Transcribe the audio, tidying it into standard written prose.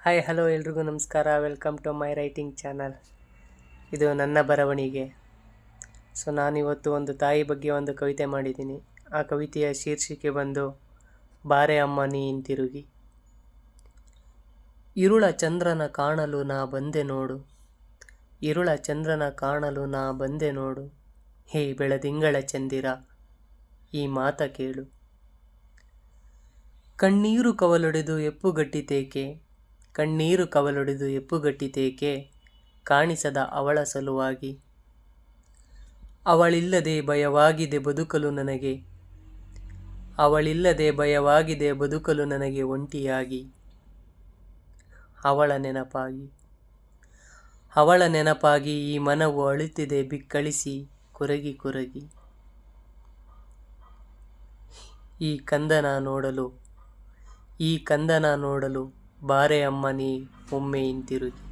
Hi hello ಎಲ್ರಿಗೂ ನಮಸ್ಕಾರ. Welcome to my writing channel. ಇದು ನನ್ನ ಬರವಣಿಗೆ. ನಾನಿವತ್ತು ಒಂದು ತಾಯಿ ಬಗ್ಗೆ ಒಂದು ಕವಿತೆ ಮಾಡಿದ್ದೀನಿ. ಆ ಕವಿತೆಯ ಶೀರ್ಷಿಕೆ ಬಂದು ಬಾರೆ ಅಮ್ಮ ನೀ ಹಿಂತಿರುಗಿ. ಇರುಳ ಚಂದ್ರನ ಕಾಣಲು ನಾ ಬಂದೆ ನೋಡು, ಇರುಳ ಚಂದ್ರನ ಕಾಣಲು ನಾ ಬಂದೆ ನೋಡು, ಹೇ ಬೆಳದಿಂಗಳ ಚಂದಿರ ಈ ಮಾತ ಕೇಳು. ಕಣ್ಣೀರು ಕವಲೊಡೆದು ಎಪ್ಪುಗಟ್ಟಿತೇಕೆ, ಕಣ್ಣೀರು ಕವಲೊಡೆದು ಎಪ್ಪುಗಟ್ಟಿತೇಕೆ, ಕಾಣಿಸದ ಅವಳ ಸಲುವಾಗಿ. ಅವಳಿಲ್ಲದೆ ಭಯವಾಗಿದೆ ಬದುಕಲು ನನಗೆ, ಅವಳಿಲ್ಲದೆ ಭಯವಾಗಿದೆ ಬದುಕಲು ನನಗೆ ಒಂಟಿಯಾಗಿ. ಅವಳ ನೆನಪಾಗಿ, ಅವಳ ನೆನಪಾಗಿ ಈ ಮನವು ಅಳುತ್ತಿದೆ ಬಿಕ್ಕಳಿಸಿ ಕೊರಗಿ ಕೊರಗಿ. ಈ ಕಂದನ ನೋಡಲು, ಈ ಕಂದನ ನೋಡಲು ಬಾರೆ ಅಮ್ಮ ನೀ ಒಮ್ಮೆ ಹಿಂತಿರುಗಿ.